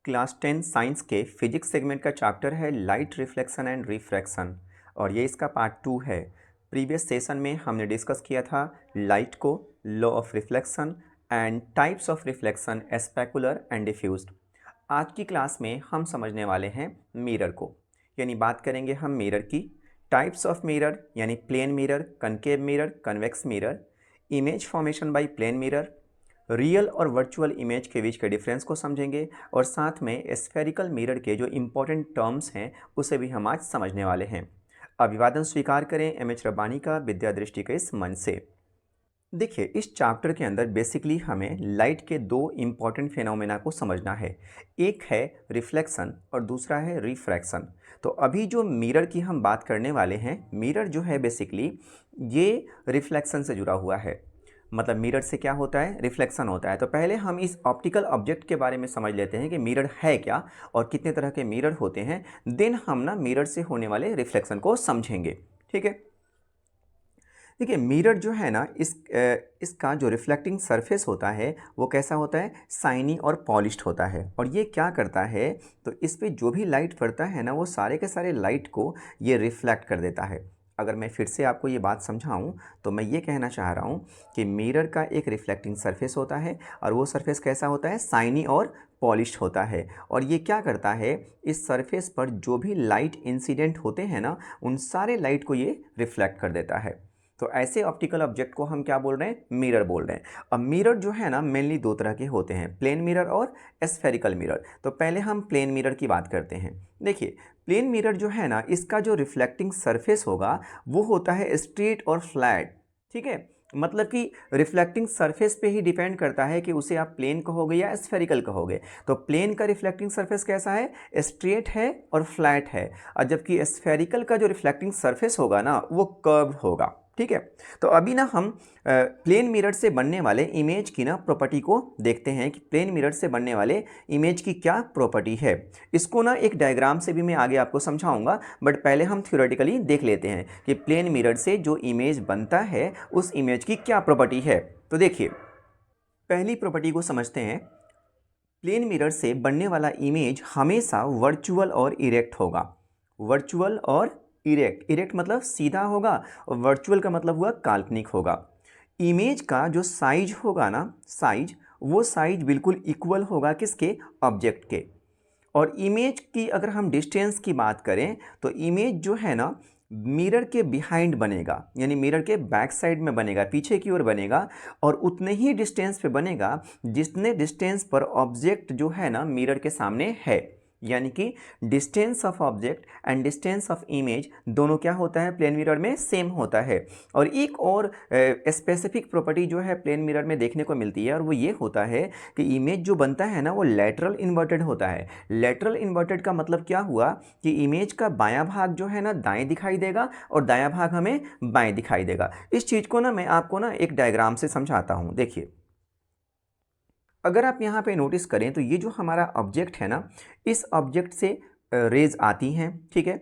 Class 10 science के physics segment का chapter है लाइट रिफ्लेक्शन एंड रिफ्रैक्शन और ये इसका पार्ट 2 है। प्रीवियस सेशन में हमने डिस्कस किया था लाइट को, law of reflection and types of reflection, specular and diffused. आज की क्लास में हम समझने वाले हैं मिरर को, यानी बात करेंगे हम मिरर की। टाइप्स ऑफ मिरर यानी plane mirror, concave mirror, convex mirror, image formation by plane mirror, real और वर्चुअल इमेज के बीच के डिफरेंस को समझेंगे और साथ में स्फेरिकल मिरर के जो इम्पोर्टेंट टर्म्स हैं उसे भी हम आज समझने वाले हैं। अभिवादन स्वीकार करें एम.एच. रब्बानी का विद्या दृष्टि के इस मंच से। देखिए, इस चैप्टर के अंदर बेसिकली हमें लाइट के दो इम्पॉर्टेंट फिनोमेना को समझना है। एक है रिफ्लेक्शन और दूसरा है रिफ्रैक्शन। तो अभी जो मिरर की हम बात करने वाले हैं, मिरर जो है बेसिकली ये रिफ्लेक्शन से जुड़ा हुआ है। मतलब मिरर से क्या होता है, रिफ्लेक्शन होता है। तो पहले हम इस ऑप्टिकल ऑब्जेक्ट के बारे में समझ लेते हैं कि मिरर है क्या और कितने तरह के मिरर होते हैं। देन हम ना मिरर से होने वाले रिफ्लेक्शन को समझेंगे। ठीक है, देखिए मिरर जो है ना इसका जो रिफ्लेक्टिंग सरफेस होता है वो कैसा होता है, शाइनी और पॉलिश्ड होता है। और ये क्या करता है, तो इस पे जो भी लाइट पड़ता है ना वो सारे के सारे लाइट को ये रिफ्लेक्ट कर देता है। अगर मैं फिर से आपको ये बात समझाऊं तो मैं ये कहना चाह रहा हूँ कि मिरर का एक रिफ्लेक्टिंग सरफेस होता है और वो सरफेस कैसा होता है, शाइनी और पॉलिश्ड होता है। और ये क्या करता है, इस सरफेस पर जो भी लाइट इंसिडेंट होते हैं ना उन सारे लाइट को ये रिफ्लेक्ट कर देता है। तो ऐसे ऑप्टिकल ऑब्जेक्ट को हम क्या बोल रहे हैं, मिरर बोल रहे हैं। अब मिरर जो है ना मेनली दो तरह के होते हैं, प्लेन मिरर और स्फेरिकल मिरर। तो पहले हम प्लेन मिरर की बात करते हैं। देखिए प्लेन मिरर जो है ना इसका जो रिफ्लेक्टिंग सरफेस होगा वो होता है स्ट्रेट और फ्लैट। ठीक है, मतलब कि रिफ्लेक्टिंग सरफेस पे ही डिपेंड करता है कि उसे आप प्लेन कहोगे या स्फेरिकल कहोगे। तो प्लेन का रिफ्लेक्टिंग सरफेस कैसा है, स्ट्रेट है और फ्लैट है। और जबकि स्फेरिकल का जो रिफ्लेक्टिंग सरफेस होगा ना वो कर्व्ड होगा। ठीक है, तो अभी ना हम प्लेन मिरर से बनने वाले इमेज की ना प्रॉपर्टी को देखते हैं कि प्लेन मिरर से बनने वाले इमेज की क्या प्रॉपर्टी है। इसको ना एक डायग्राम से भी मैं आगे आपको समझाऊंगा, बट पहले हम थ्योरेटिकली देख लेते हैं कि प्लेन मिरर से जो इमेज बनता है उस इमेज की क्या प्रॉपर्टी है। तो देखिए पहली प्रॉपर्टी को समझते हैं। प्लेन मिरर से बनने वाला इमेज हमेशा वर्चुअल और इरेक्ट होगा। वर्चुअल और इरेक्ट, इरेक्ट मतलब सीधा होगा और वर्चुअल का मतलब हुआ काल्पनिक होगा। इमेज का जो साइज होगा ना, साइज, वो साइज बिल्कुल इक्वल होगा किसके, ऑब्जेक्ट के। और इमेज की अगर हम डिस्टेंस की बात करें तो इमेज जो है ना मिरर के बिहाइंड बनेगा, यानी मिरर के बैक साइड में बनेगा, पीछे की ओर बनेगा। और उतने ही डिस्टेंस पे बनेगा जितने डिस्टेंस पर ऑब्जेक्ट जो है ना मिरर के सामने है। यानी कि distance of object and distance of image दोनों क्या होता है, प्लेन मिरर में सेम होता है। और एक और स्पेसिफिक प्रॉपर्टी जो है प्लेन मिरर में देखने को मिलती है और वो ये होता है कि इमेज जो बनता है ना वो लेटरल इन्वर्टेड होता है। लेटरल इन्वर्टेड का मतलब क्या हुआ कि इमेज का बायां भाग जो है ना दाएं दिखाई देगा और दायां भाग हमें बाएं दिखाई देगा। इस चीज़ को ना मैं आपको ना एक डायग्राम से समझाता हूँ। देखिए अगर आप यहाँ पे नोटिस करें तो ये जो हमारा ऑब्जेक्ट है ना, इस ऑब्जेक्ट से रेज आती हैं, ठीक है,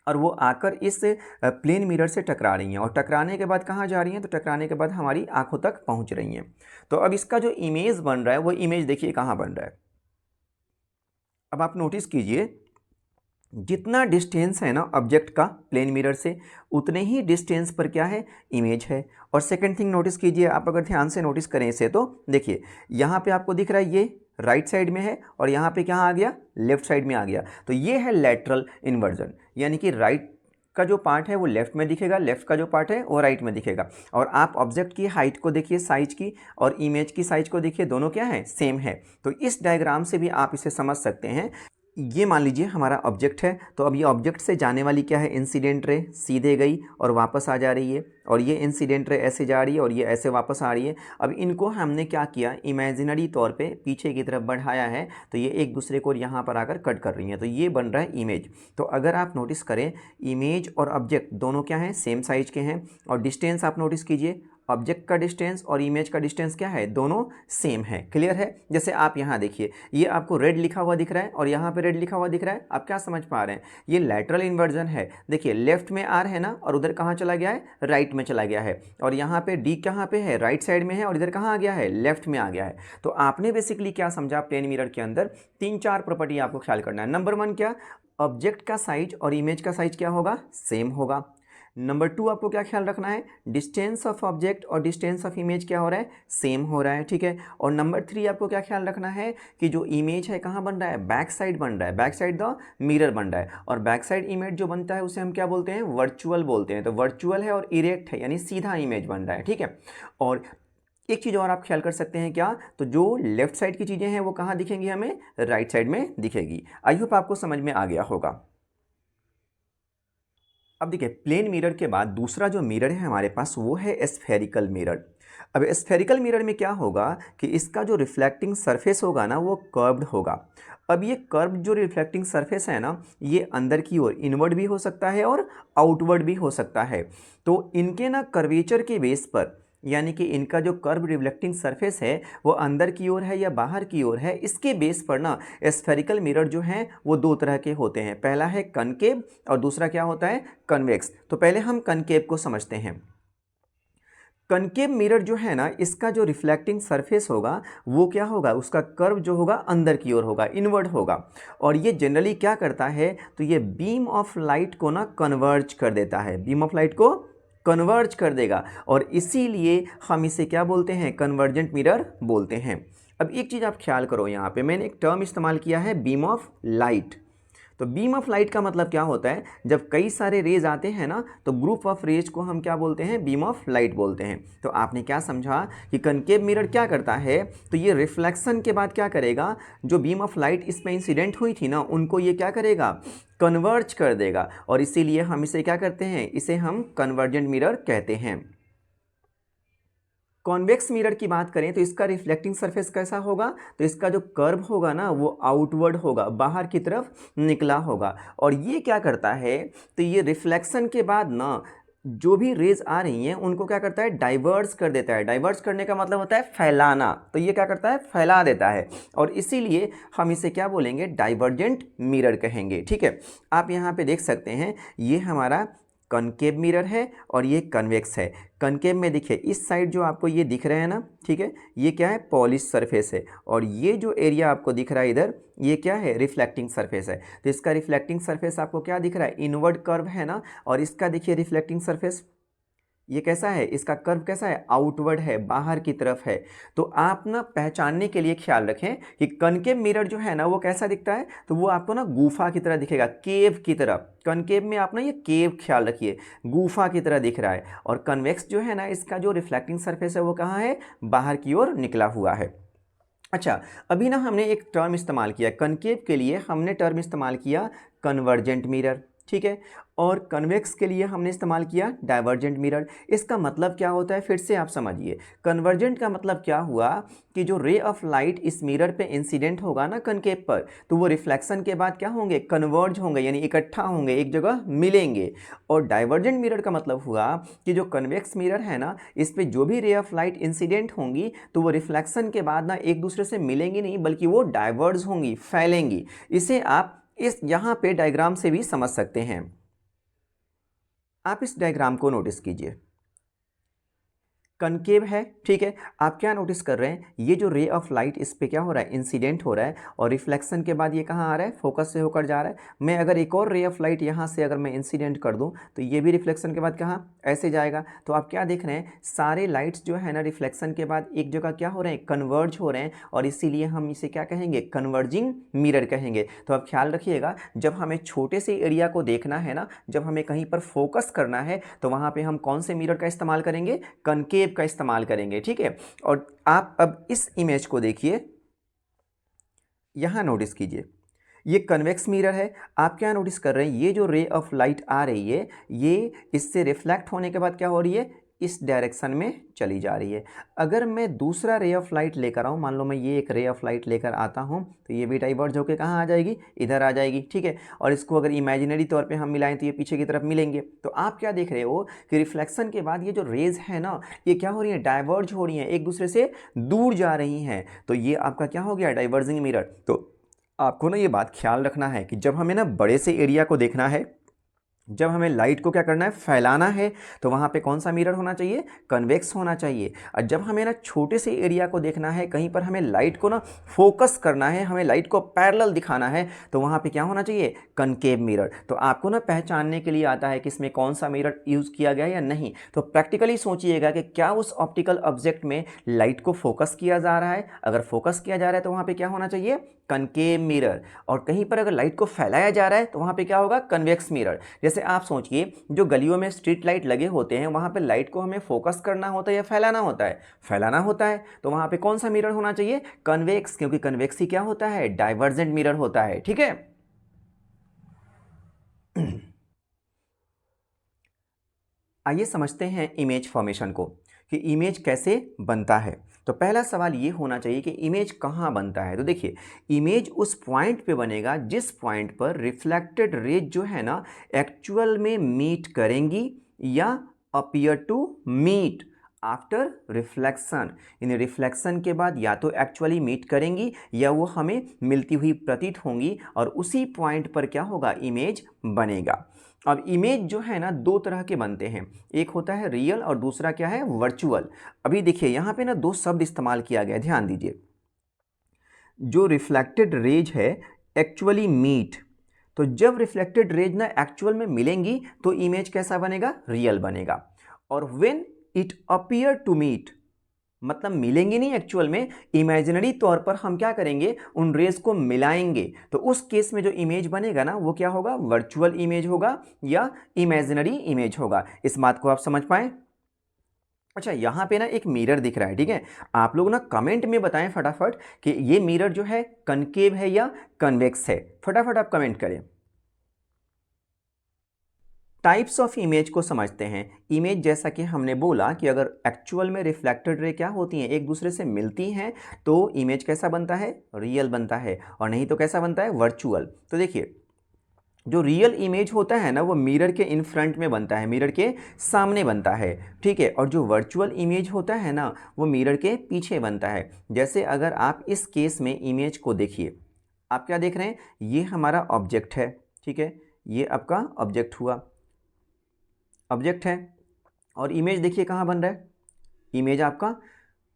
और वो आकर इस प्लेन मिरर से टकरा रही हैं और टकराने के बाद कहाँ जा रही हैं, तो टकराने के बाद हमारी आंखों तक पहुँच रही हैं। तो अब इसका जो इमेज बन रहा है वो इमेज देखिए कहाँ बन रहा है। अब आप नोटिस कीजिए जितना डिस्टेंस है ना ऑब्जेक्ट का प्लेन मिरर से उतने ही डिस्टेंस पर क्या है, इमेज है। और सेकंड थिंग नोटिस कीजिए, आप अगर ध्यान से नोटिस करें इसे तो देखिए यहाँ पे आपको दिख रहा है ये राइट साइड में है और यहाँ पे क्या आ गया, लेफ्ट साइड में आ गया। तो ये है लेटरल इन्वर्जन, यानी कि राइट का जो पार्ट है वो लेफ्ट में दिखेगा, लेफ्ट का जो पार्ट है वो राइट में दिखेगा। और आप ऑब्जेक्ट की हाइट को देखिए, साइज की, और इमेज की साइज को देखिए, दोनों क्या है, सेम है। तो इस डायग्राम से भी आप इसे समझ सकते हैं। ये मान लीजिए हमारा ऑब्जेक्ट है, तो अब ये ऑब्जेक्ट से जाने वाली क्या है, इंसिडेंट रे, सीधे गई और वापस आ जा रही है। और ये इंसिडेंट रे ऐसे जा रही है और ये ऐसे वापस आ रही है। अब इनको हमने क्या किया, इमेजिनरी तौर पे पीछे की तरफ बढ़ाया है, तो ये एक दूसरे को यहाँ पर आकर कट कर रही हैं। तो ये बन रहा है इमेज। तो अगर आप नोटिस करें इमेज और ऑब्जेक्ट दोनों क्या हैं, सेम साइज के हैं। और डिस्टेंस आप नोटिस कीजिए, ऑब्जेक्ट का डिस्टेंस और इमेज का डिस्टेंस क्या है, दोनों सेम है। क्लियर है। जैसे आप यहाँ देखिए, ये आपको रेड लिखा हुआ दिख रहा है और यहाँ पे रेड लिखा हुआ दिख रहा है, आप क्या समझ पा रहे हैं, ये लैटरल इन्वर्जन है। देखिए लेफ्ट में आर है ना, और उधर कहाँ चला गया है, राइट में चला गया है। और यहाँ पे डी कहाँ पे है, राइट साइड में है, और इधर कहाँ आ गया है, लेफ्ट में आ गया है। तो आपने बेसिकली क्या समझा, प्लेन मिरर के अंदर 3-4 प्रॉपर्टी आपको ख्याल करना है। नंबर 1 क्या, ऑब्जेक्ट का साइज और इमेज का साइज क्या होगा, सेम होगा। नंबर 2 आपको क्या ख्याल रखना है, डिस्टेंस ऑफ ऑब्जेक्ट और डिस्टेंस ऑफ इमेज क्या हो रहा है, सेम हो रहा है। ठीक है। और नंबर 3 आपको क्या ख्याल रखना है कि जो इमेज है कहाँ बन रहा है, बैक साइड बन रहा है, बैक साइड द मिरर बन रहा है। और बैक साइड इमेज जो बनता है उसे हम क्या बोलते हैं, वर्चुअल बोलते हैं। तो वर्चुअल है और इरेक्ट है, यानी सीधा इमेज बन रहा है। ठीक है। और एक चीज़ और आप ख्याल कर सकते हैं क्या, तो जो लेफ्ट साइड की चीज़ें हैं वो कहाँ दिखेंगी, हमें राइट साइड में दिखेगी। आई होप आपको समझ में आ गया होगा। अब देखिए प्लेन मिरर के बाद दूसरा जो मिरर है हमारे पास वो है स्फेरिकल मिरर। अब स्फेरिकल मिरर में क्या होगा कि इसका जो रिफ्लेक्टिंग सरफेस होगा ना वो कर्व्ड होगा। अब ये कर्व जो रिफ्लेक्टिंग सरफेस है ना, ये अंदर की ओर इनवर्ड भी हो सकता है और आउटवर्ड भी हो सकता है। तो इनके ना कर्वेचर के बेस पर, यानी कि इनका जो कर्व रिफ्लेक्टिंग सरफेस है वो अंदर की ओर है या बाहर की ओर है, इसके बेस पर ना स्फेरिकल मिरर जो हैं वो दो तरह के होते हैं। पहला है कनकेव और दूसरा क्या होता है, कन्वेक्स। तो पहले हम कनकेव को समझते हैं। कनकेव मिरर जो है ना, इसका जो रिफ्लेक्टिंग सरफेस होगा वो क्या होगा, उसका कर्व जो होगा अंदर की ओर होगा, इनवर्ड होगा। और ये जनरली क्या करता है, तो ये बीम ऑफ लाइट को ना कन्वर्ज कर देता है, बीम ऑफ लाइट को कन्वर्ज कर देगा। और इसीलिए हम इसे क्या बोलते हैं, कन्वर्जेंट मिरर बोलते हैं। अब एक चीज़ आप ख्याल करो, यहाँ पे मैंने एक टर्म इस्तेमाल किया है, बीम ऑफ लाइट। तो बीम ऑफ लाइट का मतलब क्या होता है, जब कई सारे रेज आते हैं ना, तो ग्रुप ऑफ रेज को हम क्या बोलते हैं, बीम ऑफ लाइट बोलते हैं। तो आपने क्या समझा कि कनकेव मिरर क्या करता है, तो ये रिफ्लेक्शन के बाद क्या करेगा, जो बीम ऑफ लाइट इसमें इंसिडेंट हुई थी ना, उनको ये क्या करेगा, कन्वर्ज कर देगा। और इसीलिए हम इसे क्या करते हैं, इसे हम कन्वर्जेंट मिरर कहते हैं। कॉन्वेक्स मिरर की बात करें तो इसका रिफ्लेक्टिंग सरफेस कैसा होगा, तो इसका जो कर्व होगा ना वो आउटवर्ड होगा, बाहर की तरफ निकला होगा। और ये क्या करता है, तो ये रिफ्लेक्शन के बाद ना जो भी रेज आ रही हैं उनको क्या करता है, डाइवर्स कर देता है। डाइवर्स करने का मतलब होता है फैलाना, तो ये क्या करता है, फैला देता है। और इसीलिए हम इसे क्या बोलेंगे, डाइवर्जेंट मिरर कहेंगे। ठीक है। आप यहाँ पे देख सकते हैं, ये हमारा कनकेव मिरर है और ये कन्वेक्स है। कनकेव में देखिए इस साइड जो आपको ये दिख रहा है ना, ठीक है, ये क्या है, पॉलिश सरफेस है। और ये जो एरिया आपको दिख रहा है इधर, ये क्या है, रिफ्लेक्टिंग सरफेस है। तो इसका रिफ्लेक्टिंग सरफेस आपको क्या दिख रहा है, इनवर्ड कर्व है ना। और इसका देखिए रिफ्लेक्टिंग सरफेस ये कैसा है, इसका कर्व कैसा है, आउटवर्ड है, बाहर की तरफ है। तो आप ना पहचानने के लिए ख्याल रखें कि कनकेव मिरर जो है ना वो कैसा दिखता है, तो वो आपको ना गुफा की तरह दिखेगा, केव की तरह। कनकेव में आप ना ये केव ख्याल रखिए, गुफा की तरह दिख रहा है। और कन्वेक्स जो है ना, इसका जो रिफ्लेक्टिंग सरफेस है वो कहाँ है, बाहर की ओर निकला हुआ है। अच्छा, अभी ना हमने एक टर्म इस्तेमाल किया कनकेव के लिए, हमने टर्म इस्तेमाल किया कन्वर्जेंट मिरर। ठीक है। और कन्वेक्स के लिए हमने इस्तेमाल किया डाइवर्जेंट मिरर। इसका मतलब क्या होता है, फिर से आप समझिए। कन्वर्जेंट का मतलब क्या हुआ कि जो रे ऑफ लाइट इस मिरर पे इंसिडेंट होगा ना कनकेव पर, तो वो रिफ्लेक्शन के बाद क्या होंगे, कन्वर्ज होंगे, यानी इकट्ठा होंगे, एक जगह मिलेंगे। और डाइवर्जेंट मिरर का मतलब हुआ कि जो कन्वेक्स मिरर है ना, इस पर जो भी रे ऑफ लाइट इंसिडेंट होंगी तो वो रिफ्लेक्शन के बाद ना एक दूसरे से मिलेंगी नहीं, बल्कि वो डाइवर्ज होंगी, फैलेंगी। इसे आप इस यहाँ पे डायग्राम से भी समझ सकते हैं। आप इस डायग्राम को नोटिस कीजिए, कनकेव है। ठीक है। आप क्या नोटिस कर रहे हैं, ये जो रे ऑफ लाइट इस पे क्या हो रहा है, इंसिडेंट हो रहा है। और रिफ्लेक्शन के बाद ये कहाँ आ रहा है, फोकस से होकर जा रहा है। मैं अगर एक और रे ऑफ लाइट यहाँ से अगर मैं इंसिडेंट कर दूँ तो ये भी रिफ्लेक्शन के बाद कहाँ, ऐसे जाएगा। तो आप क्या देख रहे हैं, सारे लाइट्स जो है ना रिफ्लेक्शन के बाद एक जगह क्या हो रहे हैं, कन्वर्ज हो रहे हैं। और इसीलिए हम इसे क्या कहेंगे, कन्वर्जिंग मिरर कहेंगे। तो आप ख्याल रखिएगा, जब हमें छोटे से एरिया को देखना है ना, जब हमें कहीं पर फोकस करना है, तो वहाँ पे हम कौन से मिरर का इस्तेमाल करेंगे, कनकेव का इस्तेमाल करेंगे। ठीक है। और आप अब इस इमेज को देखिए, यहां नोटिस कीजिए, ये कन्वेक्स मिरर है। आप क्या नोटिस कर रहे हैं, ये जो रे ऑफ लाइट आ रही है, ये इससे रिफ्लेक्ट होने के बाद क्या हो रही है, इस डायरेक्शन में चली जा रही है। अगर मैं दूसरा रे ऑफ लाइट लेकर आऊँ, मान लो मैं ये एक रे ऑफ लाइट लेकर आता हूँ, तो ये भी डाइवर्ज होकर कहाँ आ जाएगी, इधर आ जाएगी, ठीक है। और इसको अगर इमेजिनरी तौर पे हम मिलाएं तो ये पीछे की तरफ मिलेंगे। तो आप क्या देख रहे हो कि रिफ्लेक्शन के बाद ये जो रेज है ना, ये क्या हो रही है, डाइवर्ज हो रही हैं, एक दूसरे से दूर जा रही हैं। तो ये आपका क्या हो गया, डाइवर्जिंग मिरर। तो आपको ना ये बात ख्याल रखना है कि जब हमें ना बड़े से एरिया को देखना है, जब हमें लाइट को क्या करना है, फैलाना है, तो वहाँ पे कौन सा मिरर होना चाहिए, कन्वेक्स होना चाहिए। और जब हमें ना छोटे से एरिया को देखना है, कहीं पर हमें लाइट को ना फोकस करना है, हमें लाइट को पैरेलल दिखाना है, तो वहाँ पे क्या होना चाहिए, कनकेव मिरर। तो आपको ना पहचानने के लिए आता है कि इसमें कौन सा मिरर यूज़ किया गया या नहीं। तो प्रैक्टिकली सोचिएगा कि क्या उस ऑप्टिकल ऑब्जेक्ट में लाइट को फोकस किया जा रहा है। अगर फोकस किया जा रहा है तो वहाँ पर क्या होना चाहिए, कनकेव मिरर। और कहीं पर अगर लाइट को फैलाया जा रहा है तो वहाँ पे क्या होगा, कन्वेक्स मिरर। जैसे आप सोचिए, जो गलियों में स्ट्रीट लाइट लगे होते हैं, वहाँ पे लाइट को हमें फोकस करना होता है या फैलाना होता है, फैलाना होता है। तो वहाँ पे कौन सा मिरर होना चाहिए, कन्वेक्स, क्योंकि कन्वेक्स ही क्या होता है, डाइवर्जेंट मिरर होता है, ठीक है। आइए समझते हैं इमेज फॉर्मेशन को, कि इमेज कैसे बनता है। तो पहला सवाल ये होना चाहिए कि इमेज कहाँ बनता है। तो देखिए, इमेज उस पॉइंट पे बनेगा जिस पॉइंट पर रिफ्लेक्टेड रेज जो है ना, एक्चुअल में मीट करेंगी या appear to meet after reflection. यानी रिफ्लेक्शन के बाद या तो एक्चुअली मीट करेंगी या वो हमें मिलती हुई प्रतीत होंगी, और उसी पॉइंट पर क्या होगा, इमेज बनेगा। अब इमेज जो है ना, दो तरह के बनते हैं, एक होता है रियल और दूसरा क्या है, वर्चुअल। अभी देखिए यहाँ पे ना दो शब्द इस्तेमाल किया गया है, ध्यान दीजिए। जो रिफ्लेक्टेड रेज है, एक्चुअली मीट, तो जब रिफ्लेक्टेड रेज ना एक्चुअल में मिलेंगी तो इमेज कैसा बनेगा, रियल बनेगा। और when it appear to meet, मतलब मिलेंगे नहीं एक्चुअल में, इमेजिनरी तौर पर हम क्या करेंगे, उन रेज को मिलाएंगे, तो उस केस में जो इमेज बनेगा ना, वो क्या होगा, वर्चुअल इमेज होगा या इमेजिनरी इमेज होगा। इस बात को आप समझ पाए। अच्छा, यहाँ पे ना एक मिरर दिख रहा है, ठीक है। आप लोग ना कमेंट में बताएं फटाफट कि ये मिरर जो है कनकेव है या कन्वेक्स है, फटाफट आप कमेंट करें। टाइप्स ऑफ इमेज को समझते हैं। इमेज जैसा कि हमने बोला कि अगर एक्चुअल में रिफ्लेक्टेड रे क्या होती हैं, एक दूसरे से मिलती हैं, तो इमेज कैसा बनता है, रियल बनता है, और नहीं तो कैसा बनता है, वर्चुअल। तो देखिए, जो रियल इमेज होता है ना, वो मिरर के इन फ्रंट में बनता है, मिरर के सामने बनता है, ठीक है। और जो वर्चुअल इमेज होता है ना, वो मिरर के पीछे बनता है। जैसे अगर आप इस केस में इमेज को देखिए, आप क्या देख रहे हैं, ये हमारा ऑब्जेक्ट है, ठीक है, ये आपका ऑब्जेक्ट हुआ, ऑब्जेक्ट है। और इमेज देखिए कहाँ बन रहा है, इमेज आपका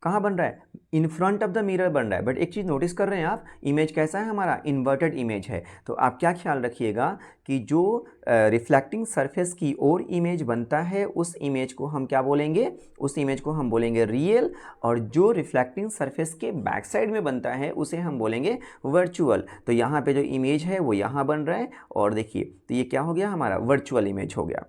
कहाँ बन रहा है, in front of the mirror बन रहा है। बट एक चीज़ नोटिस कर रहे हैं आप, इमेज कैसा है हमारा, इन्वर्टेड इमेज है। तो आप क्या ख्याल रखिएगा कि जो रिफ्लेक्टिंग सरफेस की ओर इमेज बनता है, उस इमेज को हम क्या बोलेंगे, उस इमेज को हम बोलेंगे रियल। और जो रिफ्लेक्टिंग सरफेस के बैक साइड में बनता है, उसे हम बोलेंगे वर्चुअल। तो यहाँ पे जो इमेज है वो यहाँ बन रहा है, और देखिए, तो ये क्या हो गया, हमारा वर्चुअल इमेज हो गया।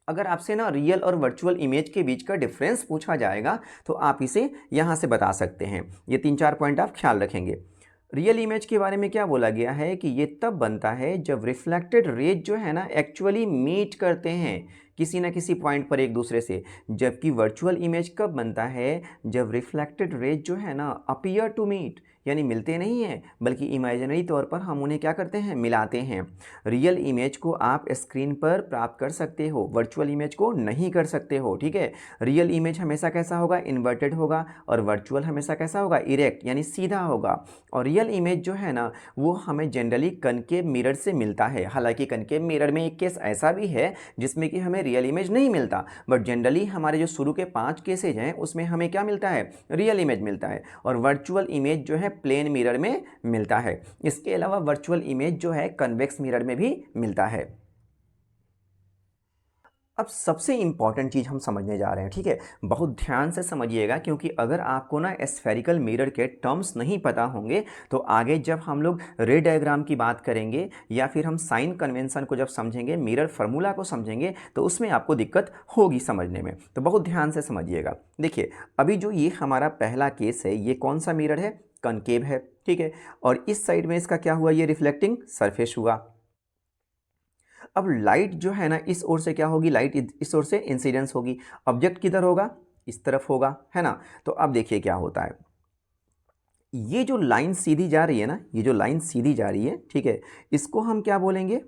अगर आपसे ना रियल और वर्चुअल इमेज के बीच का डिफरेंस पूछा जाएगा, तो आप इसे यहाँ से बता सकते हैं। ये 3-4 पॉइंट आप ख्याल रखेंगे। रियल इमेज के बारे में क्या बोला गया है कि ये तब बनता है जब रिफ्लेक्टेड रेज जो है ना, एक्चुअली मीट करते हैं किसी ना किसी पॉइंट पर एक दूसरे से। जबकि वर्चुअल इमेज कब बनता है, जब रिफ्लेक्टेड रेज जो है ना, अपीयर टू मीट, यानी मिलते नहीं हैं, बल्कि इमेजिनरी तौर पर हम उन्हें क्या करते हैं, मिलाते हैं। रियल इमेज को आप स्क्रीन पर प्राप्त कर सकते हो, वर्चुअल इमेज को नहीं कर सकते हो, ठीक है। रियल इमेज हमेशा कैसा होगा, इन्वर्टेड होगा, और वर्चुअल हमेशा कैसा होगा, इरेक्ट, यानी सीधा होगा। और रियल इमेज जो है ना, वो हमें जनरली कनकेव मिरर से मिलता है। हालांकि कनकेव मिरर में एक केस ऐसा भी है जिसमें कि हमें रियल इमेज नहीं मिलता, बट जनरली हमारे जो शुरू के 5 केसेज हैं, उसमें हमें क्या मिलता है, रियल इमेज मिलता है। और वर्चुअल इमेज जो है प्लेन मिरर में मिलता है। इसके अलावा वर्चुअल इमेज जो है कन्वेक्स मिरर में भी मिलता है। अब सबसे इंपॉर्टेंट चीज़ हम समझने जा रहे हैं, ठीक है। बहुत ध्यान से समझिएगा, क्योंकि अगर आपको ना स्फेरिकल मिरर के टर्म्स नहीं पता होंगे, तो आगे जब हम लोग रे डायग्राम की बात करेंगे या फिर हम साइन कन्वेंशन को जब समझेंगे, मिरर फार्मूला को समझेंगे, तो उसमें आपको दिक्कत होगी समझने में। तो बहुत ध्यान से समझिएगा। देखिए, अभी जो ये हमारा पहला केस है, ये कौन सा मिरर है, कनकेव है, ठीक है। और इस साइड में इसका क्या हुआ, ये रिफ्लेक्टिंग सरफेस हुआ। अब लाइट जो है ना इस ओर से क्या होगी, लाइट इस ओर से इंसिडेंस होगी, ऑब्जेक्ट किधर होगा, इस तरफ होगा, है ना। तो अब देखिए क्या होता है, ये जो लाइन सीधी जा रही है ना, ये जो लाइन सीधी जा रही है, ठीक है, इसको हम क्या बोलेंगे,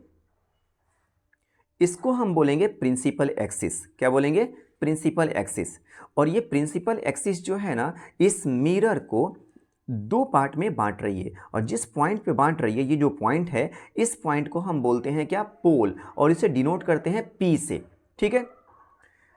इसको हम बोलेंगे प्रिंसिपल एक्सिस। क्या बोलेंगे, प्रिंसिपल एक्सिस। और ये प्रिंसिपल एक्सिस जो है ना इस मिरर को दो पार्ट में बांट रही है, और जिस पॉइंट पे बांट रही है, ये जो पॉइंट है, इस पॉइंट को हम बोलते हैं क्या, पोल, और इसे डिनोट करते हैं पी से। ठीक है,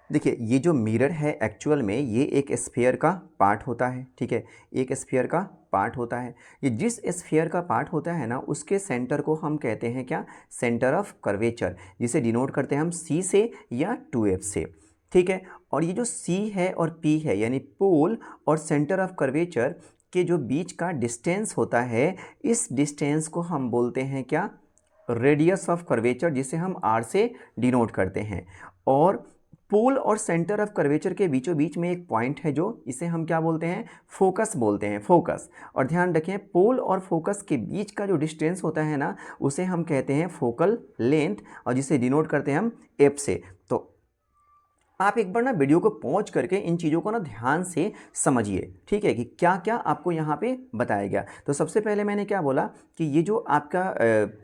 देखिए ये जो मिरर है एक्चुअल में ये एक स्फीयर का पार्ट होता है। ठीक है, एक स्फीयर का पार्ट होता है। ये जिस स्फीयर का पार्ट होता है ना उसके सेंटर को हम कहते हैं क्या, सेंटर ऑफ कर्वेचर, जिसे डिनोट करते हैं हम सी से या 2F से। ठीक है, और ये जो सी है और पी है, यानी पोल और सेंटर ऑफ कर्वेचर के जो बीच का डिस्टेंस होता है, इस डिस्टेंस को हम बोलते हैं क्या, रेडियस ऑफ कर्वेचर, जिसे हम आर से डिनोट करते हैं। और पोल और सेंटर ऑफ कर्वेचर के बीचों बीच में एक पॉइंट है, जो इसे हम क्या बोलते हैं, फोकस बोलते हैं, फोकस। और ध्यान रखें, पोल और फोकस के बीच का जो डिस्टेंस होता है ना उसे हम कहते हैं फोकल लेंथ, और जिसे डिनोट करते हैं हम एफ से। तो आप एक बार ना वीडियो को पॉज करके इन चीज़ों को ना ध्यान से समझिए, ठीक है, कि क्या क्या आपको यहाँ पे बताया गया। तो सबसे पहले मैंने क्या बोला कि ये जो आपका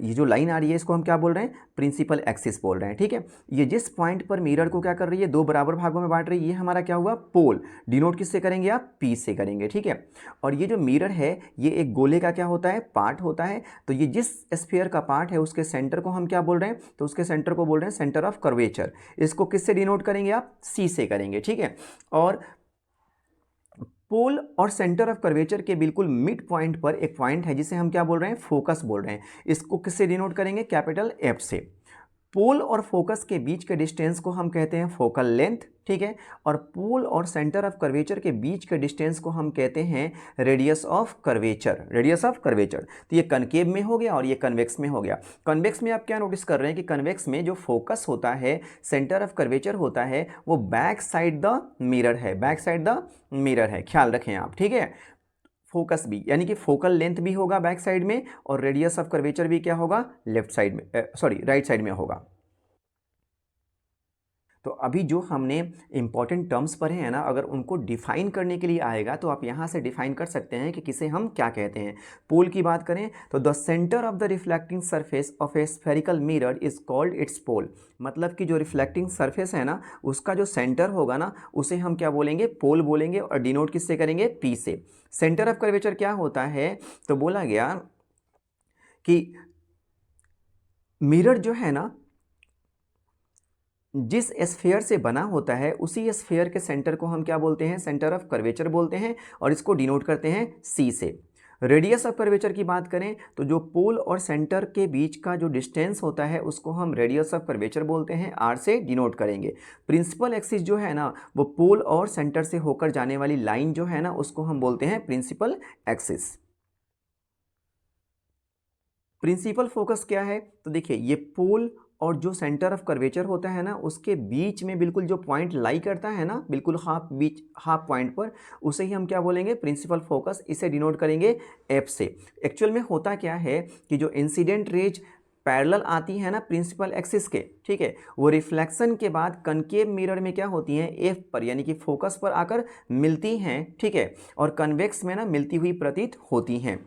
ये जो लाइन आ रही है इसको हम क्या बोल रहे हैं, प्रिंसिपल एक्सिस बोल रहे हैं। ठीक है, ये जिस पॉइंट पर मिरर को क्या कर रही है, दो बराबर भागों में बांट रही है, ये हमारा क्या हुआ, पोल। डिनोट किससे करेंगे आप, पी से करेंगे। ठीक है, और ये जो मिरर है ये एक गोले का क्या होता है, पार्ट होता है। तो ये जिस स्फीयर का पार्ट है उसके सेंटर को हम क्या बोल रहे हैं, तो उसके सेंटर को बोल रहे हैं सेंटर ऑफ कर्वेचर। इसको किससे डिनोट करेंगे आप, सी से करेंगे। ठीक है, और पोल और सेंटर ऑफ कर्वेचर के बिल्कुल मिड पॉइंट पर एक पॉइंट है जिसे हम क्या बोल रहे हैं, फोकस बोल रहे हैं। इसको किससे डिनोट करेंगे, कैपिटल एफ से। पोल और फोकस के बीच के डिस्टेंस को हम कहते हैं फोकल लेंथ। ठीक है, और पोल और सेंटर ऑफ कर्वेचर के बीच के डिस्टेंस को हम कहते हैं radius of curvature, radius of curvature. तो ये कनकेव में हो गया और ये कन्वेक्स में हो गया। कन्वेक्स में आप क्या नोटिस कर रहे हैं कि कन्वेक्स में जो फोकस होता है, सेंटर ऑफ कर्वेचर होता है, वो बैक साइड द मिरर है, बैक साइड द मिरर है, ख्याल रखें आप। ठीक है, फोकस भी यानी कि फोकल लेंथ भी होगा बैक साइड में, और रेडियस ऑफ कर्वेचर भी क्या होगा, लेफ्ट साइड में, सॉरी राइट साइड में होगा। तो अभी जो हमने इंपॉर्टेंट टर्म्स पढ़े हैं ना, अगर उनको डिफाइन करने के लिए आएगा तो आप यहाँ से डिफाइन कर सकते हैं कि किसे हम क्या कहते हैं। पोल की बात करें तो the centre of the reflecting surface of a spherical mirror is called its pole. मतलब कि जो रिफ्लेक्टिंग सरफेस है ना उसका जो सेंटर होगा ना उसे हम क्या बोलेंगे, पोल बोलेंगे, और डिनोट किससे करेंगे, पी से। सेंटर ऑफ कर्वेचर क्या होता है, तो बोला गया कि मिरर जो है ना जिस स्फीयर से बना होता है उसी स्फीयर के सेंटर को हम क्या बोलते हैं, सेंटर ऑफ कर्वेचर बोलते हैं, और इसको डिनोट करते हैं सी से। रेडियस ऑफ कर्वेचर की बात करें तो जो पोल और सेंटर के बीच का जो डिस्टेंस होता है उसको हम रेडियस ऑफ कर्वेचर बोलते हैं, आर से डिनोट करेंगे। प्रिंसिपल एक्सिस जो है ना वो पोल और सेंटर से होकर जाने वाली लाइन जो है ना उसको हम बोलते हैं प्रिंसिपल एक्सिस। प्रिंसिपल फोकस क्या है, तो देखिए ये पोल और जो सेंटर ऑफ कर्वेचर होता है ना उसके बीच में बिल्कुल जो पॉइंट लाई करता है ना, बिल्कुल हाफ पॉइंट पर, उसे ही हम क्या बोलेंगे, प्रिंसिपल फोकस। इसे डिनोट करेंगे एफ से। एक्चुअल में होता क्या है कि जो इंसिडेंट रेज पैरेलल आती है ना प्रिंसिपल एक्सिस के, ठीक है, वो रिफ्लेक्शन के बाद कनकेव मिरर में क्या होती हैं, एफ पर यानी कि फोकस पर आकर मिलती हैं। ठीक है, और कन्वेक्स में ना मिलती हुई प्रतीत होती हैं।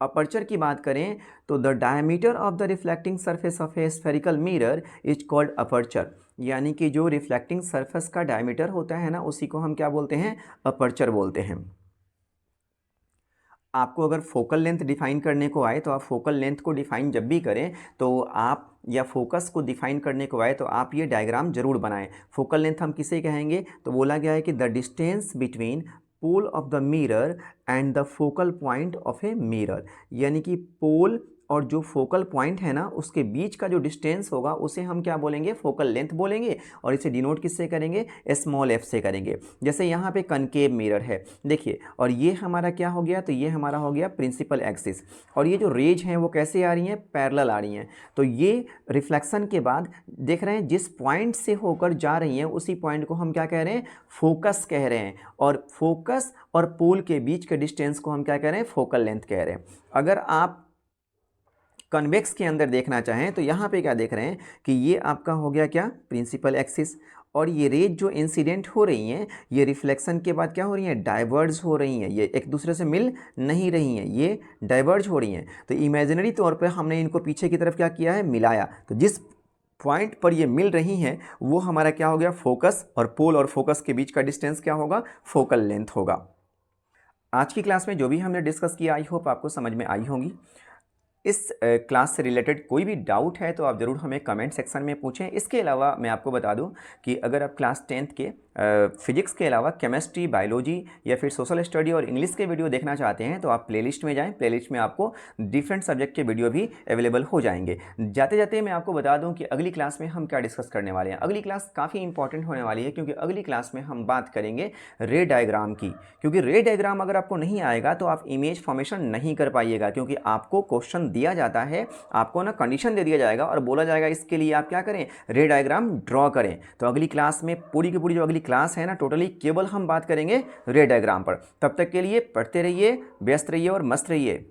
अपर्चर की बात करें तो the diameter of the reflecting surface of a spherical mirror is called aperture. यानी कि जो रिफ्लेक्टिंग सरफेस का डायमीटर होता है ना उसी को हम क्या बोलते हैं, अपर्चर बोलते हैं। आपको अगर फोकल लेंथ डिफाइन करने को आए तो आप फोकल लेंथ को डिफाइन जब भी करें तो आप, या फोकस को डिफाइन करने को आए तो आप ये डायग्राम जरूर बनाएं। फोकल लेंथ हम किसे कहेंगे, तो बोला गया है कि the distance between pole of the mirror and the focal point of a mirror. यानी कि पोल और जो फोकल पॉइंट है ना उसके बीच का जो डिस्टेंस होगा उसे हम क्या बोलेंगे, फोकल लेंथ बोलेंगे, और इसे डिनोट किससे करेंगे, स्मॉल एफ से करेंगे। जैसे यहाँ पे कनकेव मिरर है देखिए, और ये हमारा क्या हो गया, तो ये हमारा हो गया प्रिंसिपल एक्सिस। और ये जो रेज हैं वो कैसे आ रही हैं, पैरेलल आ रही हैं। तो ये रिफ्लेक्शन के बाद देख रहे हैं जिस पॉइंट से होकर जा रही हैं उसी पॉइंट को हम क्या कह रहे हैं, फोकस कह रहे हैं, और फोकस और पोल के बीच के डिस्टेंस को हम क्या कह रहे हैं, फोकल लेंथ कह रहे हैं। अगर आप कन्वेक्स के अंदर देखना चाहें तो यहाँ पे क्या देख रहे हैं कि ये आपका हो गया क्या, प्रिंसिपल एक्सिस, और ये रेज जो इंसिडेंट हो रही हैं ये रिफ्लेक्शन के बाद क्या हो रही हैं, डाइवर्ज हो रही हैं, ये एक दूसरे से मिल नहीं रही हैं, ये डाइवर्ज हो रही हैं। तो इमेजिनरी तौर पे हमने इनको पीछे की तरफ क्या किया है, मिलाया। तो जिस पॉइंट पर ये मिल रही हैं वो हमारा क्या हो गया, फोकस, और पोल और फोकस के बीच का डिस्टेंस क्या होगा, फोकल लेंथ होगा। आज की क्लास में जो भी हमने डिस्कस किया आई होप आपको समझ में आई होंगी। इस क्लास से रिलेटेड कोई भी डाउट है तो आप ज़रूर हमें कमेंट सेक्शन में पूछें। इसके अलावा मैं आपको बता दूं कि अगर आप क्लास 10th के फिजिक्स के अलावा केमिस्ट्री, बायोलॉजी या फिर सोशल स्टडी और इंग्लिश के वीडियो देखना चाहते हैं तो आप प्लेलिस्ट में जाएं। प्लेलिस्ट में आपको डिफरेंट सब्जेक्ट के वीडियो भी अवेलेबल हो जाएंगे। जाते जाते मैं आपको बता दूं कि अगली क्लास में हम क्या डिस्कस करने वाले हैं। अगली क्लास काफ़ी इंपॉर्टेंट होने वाली है क्योंकि अगली क्लास में हम बात करेंगे रे डायग्राम की। क्योंकि रे डायग्राम अगर आपको नहीं आएगा तो आप इमेज फॉर्मेशन नहीं कर पाइएगा, क्योंकि आपको क्वेश्चन दिया जाता है, आपको ना कंडीशन दे दिया जाएगा और बोला जाएगा इसके लिए आप क्या करें, रे डायग्राम ड्रॉ करें। तो अगली क्लास में पूरी की पूरी जो अगली क्लास है ना, टोटली केवल हम बात करेंगे रे डायग्राम पर। तब तक के लिए पढ़ते रहिए, व्यस्त रहिए और मस्त रहिए।